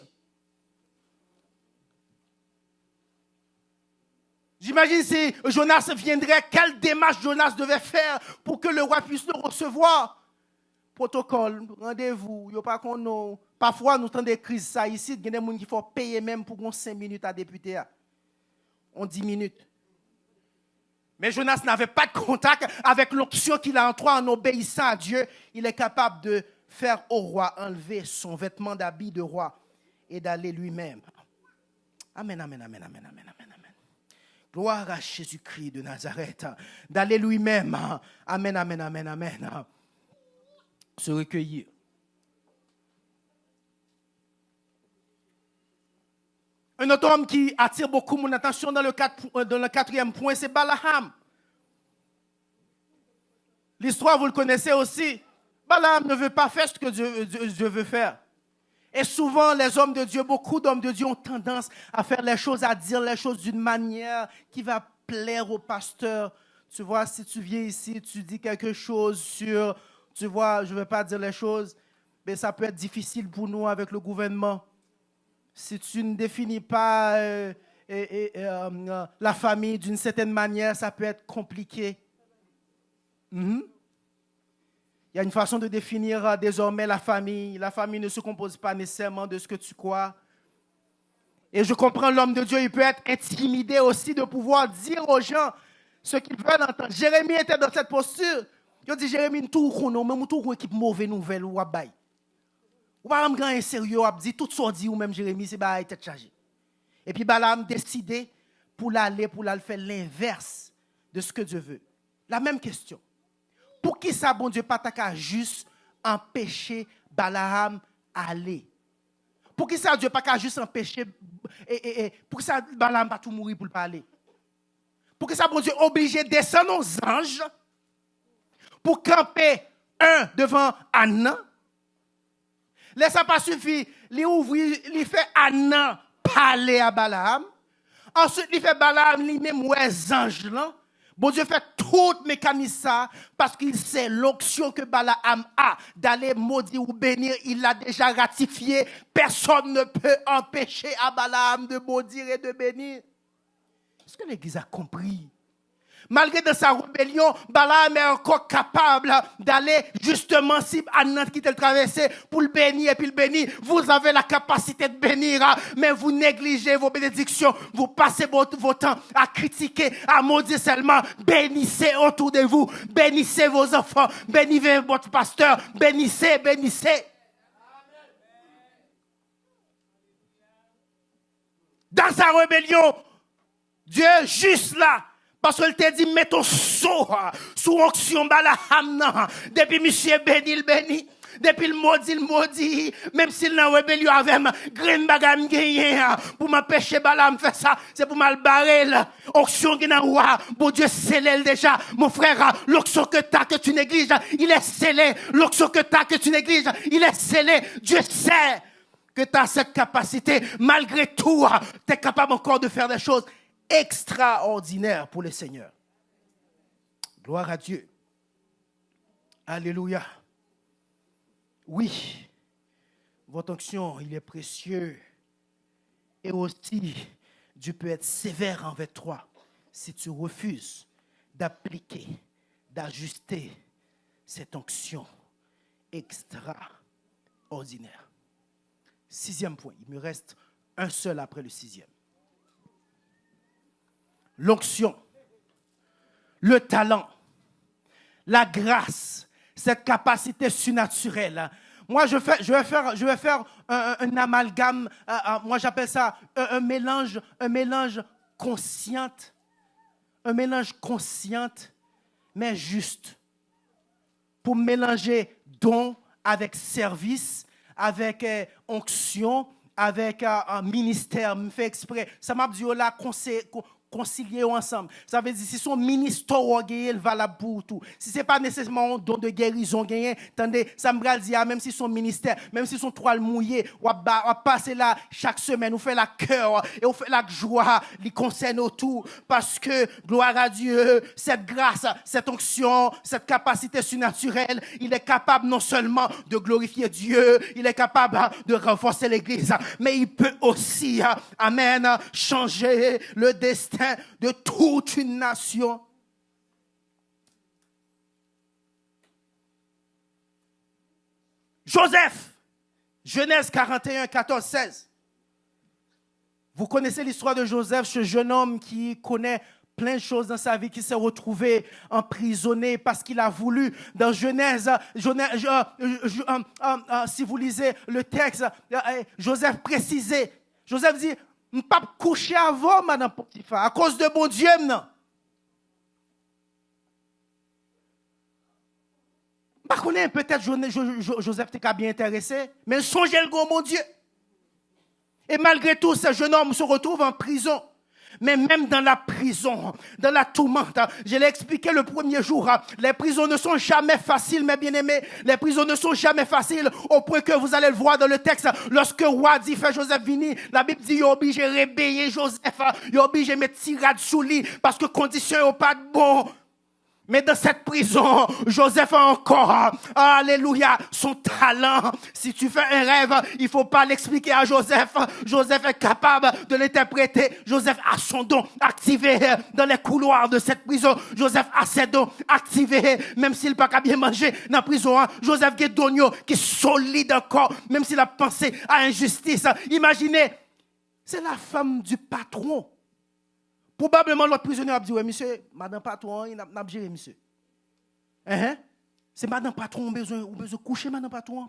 J'imagine si Jonas viendrait, quelle démarche Jonas devait faire pour que le roi puisse le recevoir. Protocole, rendez-vous, il n'y a pas qu'on a. Parfois, nous avons des crises ça ici, il y a des gens qui faut payer même pour 5 minutes à député. On 10 minutes. Mais Jonas n'avait pas de contact avec l'onction qu'il a en toi en obéissant à Dieu. Il est capable de faire au roi enlever son vêtement d'habit de roi et d'aller lui-même. Amen, amen, amen, amen, amen, amen. Gloire à Jésus-Christ de Nazareth. D'aller lui-même. Amen, amen, amen, amen. Se recueillir. Un autre homme qui attire beaucoup mon attention dans le 4e point, c'est Balaam. L'histoire, vous le connaissez aussi. Balaam ne veut pas faire ce que Dieu veut faire. Et souvent, les hommes de Dieu, beaucoup d'hommes de Dieu ont tendance à faire les choses, à dire les choses d'une manière qui va plaire au pasteur. Tu vois, si tu viens ici, tu dis quelque chose sur, tu vois, je ne vais pas dire les choses, mais ça peut être difficile pour nous avec le gouvernement. Si tu ne définis pas la famille d'une certaine manière, ça peut être compliqué. Il y a une façon de définir désormais la famille. La famille ne se compose pas nécessairement de ce que tu crois. Et je comprends l'homme de Dieu, il peut être intimidé aussi de pouvoir dire aux gens ce qu'ils veulent entendre. Jérémie était dans cette posture. Il dit, Jérémie, tout le monde, tout le équipe mauvaise nouvelle ou abaye. Ou pas un grand sérieux, ou dit tout ce dit ou même Jérémie, c'est pas tête chargée. Et puis Balaam décidé pour aller faire l'inverse de ce que Dieu veut. La même question. Pour qui ça, bon Dieu, pas qu'à juste empêcher Balaam aller? Pour qui ça, Dieu pas qu'à juste empêcher, pour qui ça, Balaam pas tout mourir pour le parler? Pour qui ça, bon Dieu, obligé de descendre aux anges pour camper un devant Anna? Laisse pas suffire, il fait Anna parler à Balaam. Ensuite, il fait Balaam lui-même les anges là. Bon Dieu fait tout mécanisme parce qu'il sait l'onction que Balaam a d'aller maudire ou bénir. Il l'a déjà ratifié. Personne ne peut empêcher à Balaam de maudire et de bénir. Est-ce que l'Église a compris? Malgré de sa rébellion, Balaam est encore capable d'aller justement si Anna quitte le traversé pour le bénir et puis le bénir. Vous avez la capacité de bénir, mais vous négligez vos bénédictions. Vous passez vos temps à critiquer, à maudire seulement. Bénissez autour de vous. Bénissez vos enfants. Bénissez votre pasteur. Bénissez, bénissez. Dans sa rébellion, Dieu juste là, parce qu'il t'a dit, mets ton sceau sous onction Balaam. Depuis monsieur béni, il bénit. Depuis le maudit. Même s'il n'a rébellion avec moi, grain bagam gagné pour m'empêcher Balaam faire ça. C'est pour mal barrer l'onction qui n'a pas. Bon Dieu, scellé déjà. Mon frère, l'onction que t'as que tu négliges, il est scellé. L'onction que t'as que tu négliges, il est scellé. Dieu sait que tu as cette capacité. Malgré tout, tu es capable encore de faire des choses extraordinaire pour le Seigneur. Gloire à Dieu. Alléluia. Oui, votre onction, il est précieux. Et aussi, Dieu peut être sévère envers toi si tu refuses d'appliquer, d'ajuster cette onction extraordinaire. 6e point, il me reste un seul après le 6e. L'onction, le talent, la grâce, cette capacité surnaturelle. Moi, je vais faire un amalgame, moi j'appelle ça un mélange conscient, mais juste. Pour mélanger don avec service, avec onction, avec un ministère, me fait exprès. Ça m'a dit là, concilier ensemble. Ça veut dire si son ministère est valable pour tout. Si ce n'est pas nécessairement un don de guérison gagné, attendez, ça me dit même si son ministère, même si son toile mouillé, on va passer là chaque semaine, on fait la cœur et on fait la joie, les concerne autour parce que gloire à Dieu, cette grâce, cette onction, cette capacité surnaturelle, il est capable non seulement de glorifier Dieu, il est capable de renforcer l'église, mais il peut aussi, amen, changer le destin de toute une nation. Joseph, Genèse 41, 14, 16. Vous connaissez l'histoire de Joseph, ce jeune homme qui connaît plein de choses dans sa vie, qui s'est retrouvé emprisonné parce qu'il a voulu. Dans Genèse, si vous lisez le texte, Joseph précisait. Joseph dit, je ne peux pas coucher avant, madame Potiphar, à cause de mon Dieu, non. Je ne connais pas, peut-être Joseph t'es bien intéressé, mais songez le gros, mon Dieu. Et malgré tout, ce jeune homme se retrouve en prison. Mais même dans la prison, dans la tourmente, je l'ai expliqué le premier jour, les prisons ne sont jamais faciles, mes bien-aimés. Les prisons ne sont jamais faciles au point que vous allez le voir dans le texte. Lorsque roi dit, fait Joseph venir, la Bible dit, il est obligé de réveiller Joseph, il est obligé de mettre tirade sous lit parce que conditions n'est pas bon. Mais dans cette prison, Joseph a encore, alléluia, son talent. Si tu fais un rêve, il ne faut pas l'expliquer à Joseph. Joseph est capable de l'interpréter. Joseph a son don activé dans les couloirs de cette prison. Joseph a ses dons activés, même s'il n'a pas bien manger dans la prison. Joseph Guédonio, qui est solide encore, même s'il a pensé à injustice. Imaginez, c'est la femme du patron. Probablement, l'autre prisonnier a dit, ouais, monsieur, madame patron, il n'a pas géré, monsieur. C'est madame patron, on a besoin de coucher, madame patron.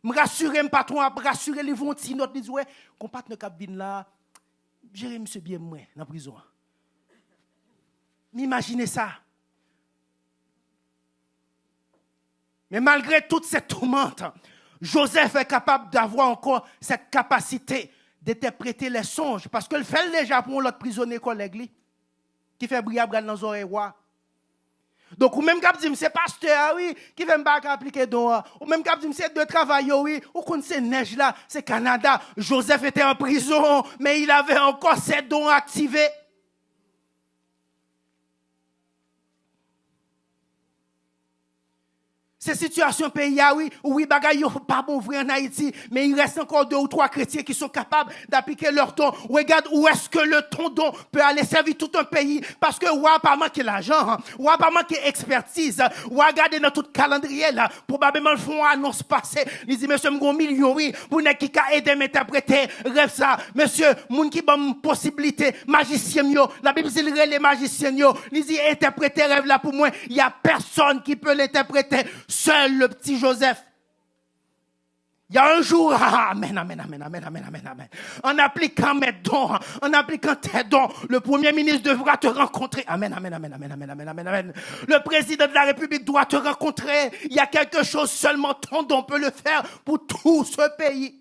Me rassurer, me patron, rassurer les vont ti notre dit, ouais, qu'on pas ne cap vin là, gérer monsieur bien moins dans la prison. Imaginez ça. Mais malgré toute cette tourmente, Joseph est capable d'avoir encore cette capacité d'interpréter les songes. Parce que le fait déjà pour l'autre prisonnier collègue qui fait briller dans les oreilles. Donc, ou même quand dit c'est pasteur, oui, qui fait pas appliquer don. Ou même quand dit c'est de travail, oui, ou quand c'est neige là, c'est Canada. Joseph était en prison, mais il avait encore ses dons activés. Ces situations pays, oui, bagaille pas bon vrai en Haïti, mais il reste encore 2 ou 3 chrétiens qui sont capables d'appliquer leur don. Regarde où est-ce que ton don peut aller servir tout un pays, parce que ou pas manquer l'argent, ou pas manquer expertise, ou regarder dans tout calendrier là, probablement le font annonce passée. Ils disent monsieur m'gon million oui, pour ne qui ka aider m'interpréter rêve ça. Monsieur, moun qui bon possibilité, magicien yo, la Bible dit les magiciens yo, ils disent interpréter rêve là pour moi, il y a personne qui peut l'interpréter. Seul le petit Joseph. Il y a un jour, amen. En appliquant mes dons, en appliquant tes dons, le premier ministre devra te rencontrer. Amen. Le président de la République doit te rencontrer. Il y a quelque chose, seulement ton don peut le faire pour tout ce pays.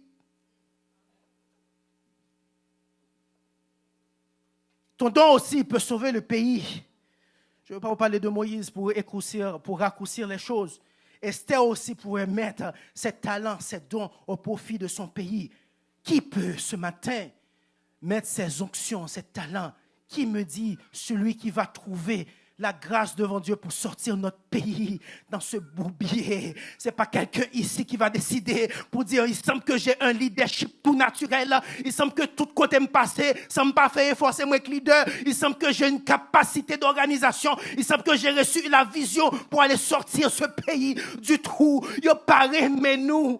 Ton don aussi peut sauver le pays. Je ne veux pas vous parler de Moïse pour raccourcir les choses. Esther aussi pouvait mettre ses talents, ses dons au profit de son pays. Qui peut ce matin mettre ses onctions, ses talents? Qui me dit celui qui va trouver la grâce devant Dieu pour sortir notre pays dans ce bourbier. Ce n'est pas quelqu'un ici qui va décider pour dire, il semble que j'ai un leadership tout naturel. Il semble que tout côté me passer, ça me pas fait forcer moi être leader. Il semble que j'ai une capacité d'organisation. Il semble que j'ai reçu la vision pour aller sortir ce pays du trou. Yo paré mais nous.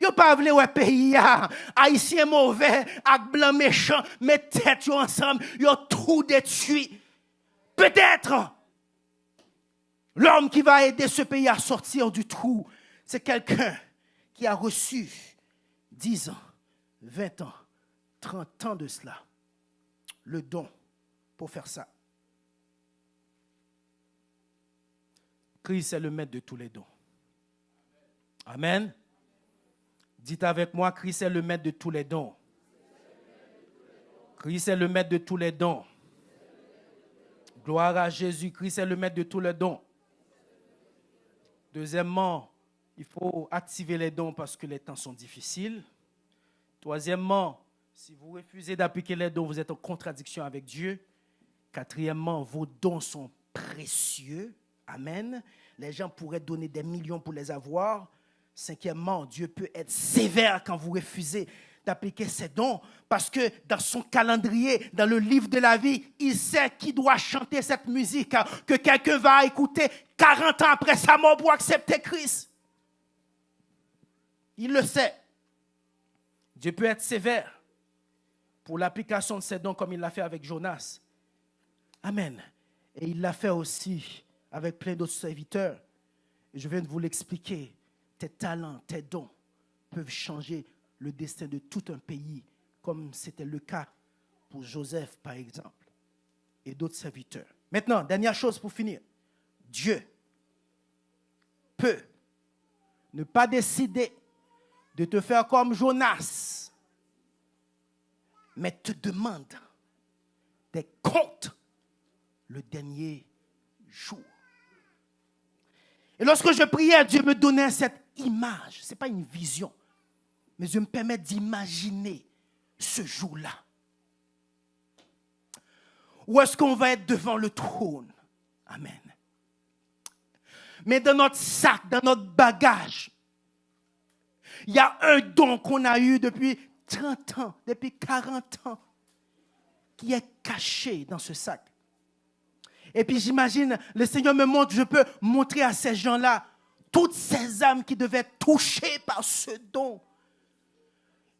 Yo pas vle ouais pays haïtien mauvais avec blanc méchant, mais tête yo ensemble, yo tout détruit. Peut-être l'homme qui va aider ce pays à sortir du trou, c'est quelqu'un qui a reçu 10 ans, 20 ans, 30 ans de cela, le don pour faire ça. Christ est le maître de tous les dons. Amen. Dites avec moi, Christ est le maître de tous les dons. Christ est le maître de tous les dons. Gloire à Jésus, Christ est le maître de tous les dons. Deuxièmement, il faut activer les dons parce que les temps sont difficiles. Troisièmement, si vous refusez d'appliquer les dons, vous êtes en contradiction avec Dieu. Quatrièmement, vos dons sont précieux. Amen. Les gens pourraient donner des millions pour les avoir. Cinquièmement, Dieu peut être sévère quand vous refusez d'appliquer ses dons parce que dans son calendrier, dans le livre de la vie, il sait qui doit chanter cette musique que quelqu'un va écouter 40 ans après sa mort pour accepter Christ. Il le sait. Dieu peut être sévère pour l'application de ses dons comme il l'a fait avec Jonas. Amen. Et il l'a fait aussi avec plein d'autres serviteurs. Et je viens de vous l'expliquer. Tes talents, tes dons peuvent changer le destin de tout un pays, comme c'était le cas pour Joseph, par exemple, et d'autres serviteurs. Maintenant, dernière chose pour finir. Dieu peut ne pas décider de te faire comme Jonas, mais te demande des comptes le dernier jour. Et lorsque je priais, Dieu me donnait cette image. Ce n'est pas une vision, mais Dieu me permet d'imaginer ce jour-là. Où est-ce qu'on va être devant le trône? Amen. Mais dans notre sac, dans notre bagage, il y a un don qu'on a eu depuis 30 ans, depuis 40 ans, qui est caché dans ce sac. Et puis j'imagine, le Seigneur me montre, je peux montrer à ces gens-là toutes ces âmes qui devaient être touchées par ce don.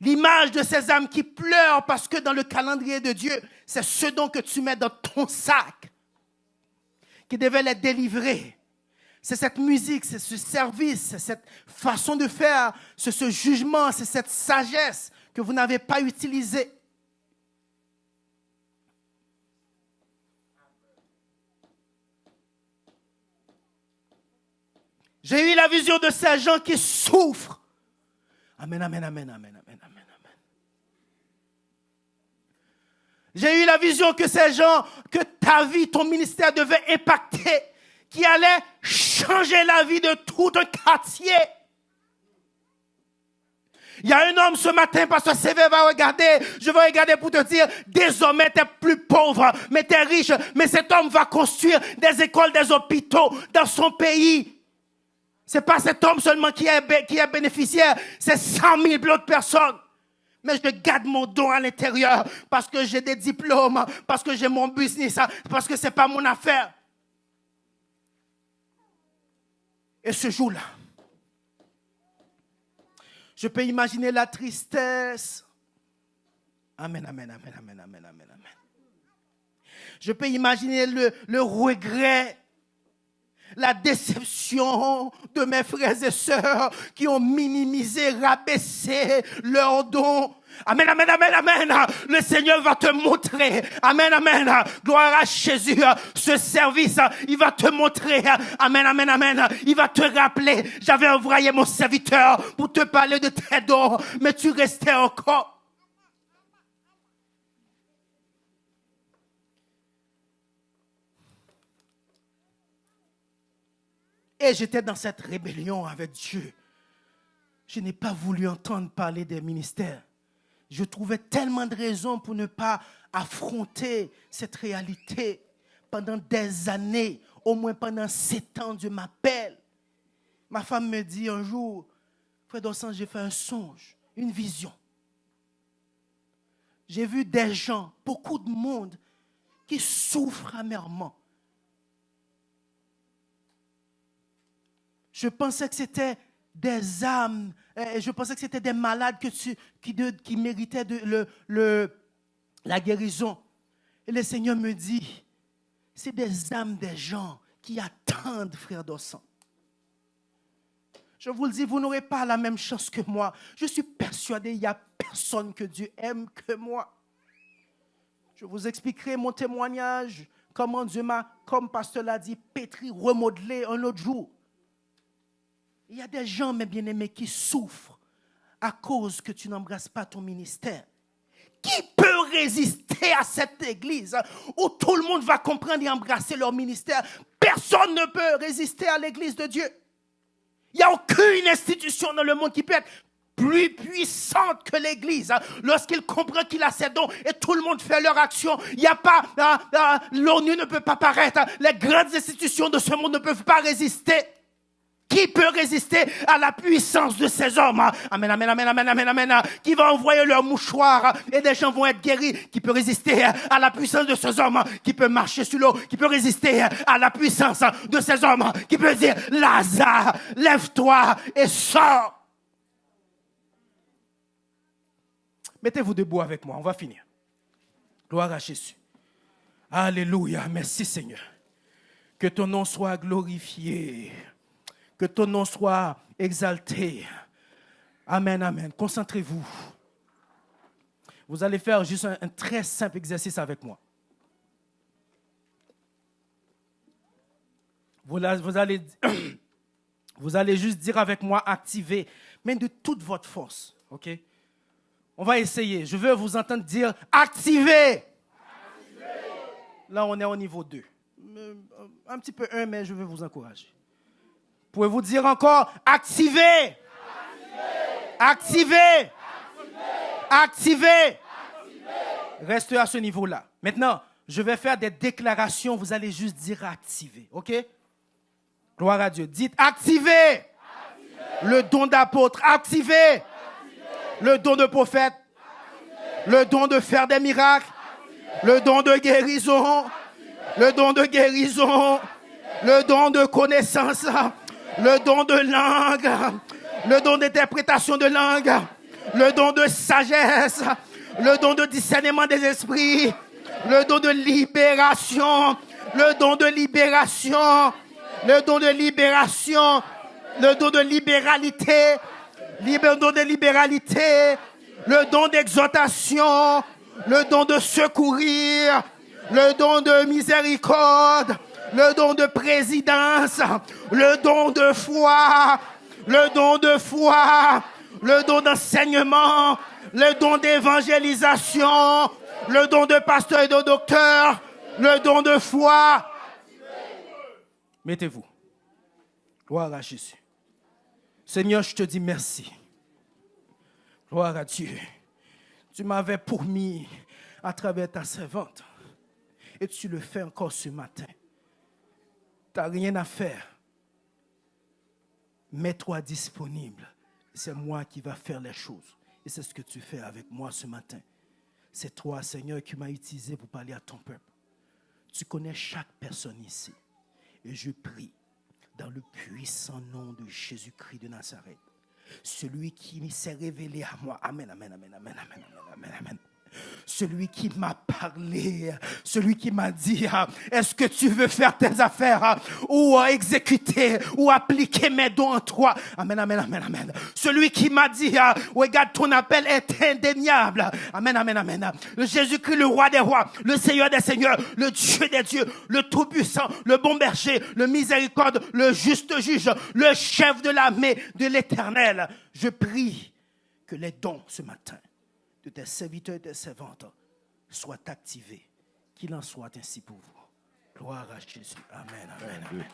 L'image de ces âmes qui pleurent parce que dans le calendrier de Dieu, c'est ce don que tu mets dans ton sac qui devait les délivrer. C'est cette musique, c'est ce service, c'est cette façon de faire, c'est ce jugement, c'est cette sagesse que vous n'avez pas utilisée. J'ai eu la vision de ces gens qui souffrent. Amen, amen, amen, amen, amen, amen, amen. J'ai eu la vision que ces gens, que ta vie, ton ministère devait impacter, qui allait changer la vie de tout un quartier. Il y a un homme ce matin, Pasteur CV va regarder, je vais regarder pour te dire, désormais tu es plus pauvre, mais tu es riche, mais cet homme va construire des écoles, des hôpitaux dans son pays. Ce n'est pas cet homme seulement qui est bénéficiaire, c'est 100 000 autres personnes. Mais je garde mon don à l'intérieur parce que j'ai des diplômes, parce que j'ai mon business, parce que ce n'est pas mon affaire. Et ce jour-là, je peux imaginer la tristesse. Amen, amen, amen, amen, amen, amen, amen. Je peux imaginer le regret, la déception de mes frères et sœurs qui ont minimisé, rabaissé leurs dons. Amen, amen, amen, amen. Le Seigneur va te montrer. Amen, amen. Gloire à Jésus. Ce service, il va te montrer. Amen, amen, amen. Il va te rappeler. J'avais envoyé mon serviteur pour te parler de tes dons, mais tu restais encore. Et j'étais dans cette rébellion avec Dieu. Je n'ai pas voulu entendre parler des ministères. Je trouvais tellement de raisons pour ne pas affronter cette réalité. pendant des années, au moins pendant 7 ans, Dieu m'appelle. Ma femme me dit un jour, frère Dawson, j'ai fait un songe, une vision. J'ai vu des gens, beaucoup de monde, qui souffrent amèrement. Je pensais que c'était des âmes, je pensais que c'était des malades qui méritaient la guérison. Et le Seigneur me dit, c'est des âmes des gens qui attendent, frère Dawson. Je vous le dis, vous n'aurez pas la même chance que moi. Je suis persuadé qu'il n'y a personne que Dieu aime que moi. Je vous expliquerai mon témoignage, comment Dieu m'a, comme pasteur l'a dit, pétri, remodelé un autre jour. Il y a des gens, mes bien-aimés, qui souffrent à cause que tu n'embrasses pas ton ministère. Qui peut résister à cette église où tout le monde va comprendre et embrasser leur ministère? Personne ne peut résister à l'église de Dieu. Il n'y a aucune institution dans le monde qui peut être plus puissante que l'église. Lorsqu'il comprend qu'il a ses dons et tout le monde fait leur action, il n'y a pas, l'ONU ne peut pas paraître. Les grandes institutions de ce monde ne peuvent pas résister. Qui peut résister à la puissance de ces hommes? Amen, amen, amen, amen, amen, amen. Qui va envoyer leur mouchoir et des gens vont être guéris. Qui peut résister à la puissance de ces hommes? Qui peut marcher sur l'eau? Qui peut résister à la puissance de ces hommes? Qui peut dire, Lazare, lève-toi et sors. Mettez-vous debout avec moi, on va finir. Gloire à Jésus. Alléluia, merci Seigneur. Que ton nom soit glorifié. Que ton nom soit exalté. Amen, amen. Concentrez-vous. Vous allez faire juste un très simple exercice avec moi. Vous allez juste dire avec moi, activez, mais de toute votre force. OK? On va essayer. Je veux vous entendre dire, activez. Là, on est au niveau 2. Un petit peu 1, mais je veux vous encourager. Pouvez-vous dire encore, activez. Activez. Activez. Restez à ce niveau-là. Maintenant, je vais faire des déclarations. Vous allez juste dire activez. OK? Gloire à Dieu. Dites activez. Le don d'apôtre. Activez. Le don de prophète. Le don de faire des miracles. Le don de guérison. Le don de guérison. Le don de connaissance. Le don de langue, le don d'interprétation de langue, le don de sagesse, le don de discernement des esprits, le don de libération, le don de libération, le don de libération, le don de libéralité, le don de libéralité, le don d'exhortation, le don de secourir, le don de miséricorde, le don de présidence, le don de foi, le don de foi, le don d'enseignement, le don d'évangélisation, le don de pasteur et de docteur, le don de foi. Mettez-vous. Gloire à Jésus. Seigneur, je te dis merci. Gloire à Dieu. Tu m'avais promis à travers ta servante. Et tu le fais encore ce matin. Tu n'as rien à faire. Mets-toi disponible. C'est moi qui va faire les choses. Et c'est ce que tu fais avec moi ce matin. C'est toi, Seigneur, qui m'as utilisé pour parler à ton peuple. Tu connais chaque personne ici. Et je prie dans le puissant nom de Jésus-Christ de Nazareth. Celui qui s'est révélé à moi. Amen, amen, amen, amen, amen, amen, amen. Celui qui m'a parlé, celui qui m'a dit, est-ce que tu veux faire tes affaires ou exécuter ou appliquer mes dons en toi? Amen, amen, amen, amen. Celui qui m'a dit, regarde, ton appel est indéniable. Amen, amen, amen. Le Jésus-Christ, le roi des rois, le Seigneur des seigneurs, le Dieu des dieux, le tout-puissant, le bon berger, le miséricorde, le juste juge, le chef de l'armée de l'Éternel. Je prie que les dons ce matin de tes serviteurs et tes servantes soient activés. Qu'il en soit ainsi pour vous. Gloire à Jésus. Amen, amen, amen.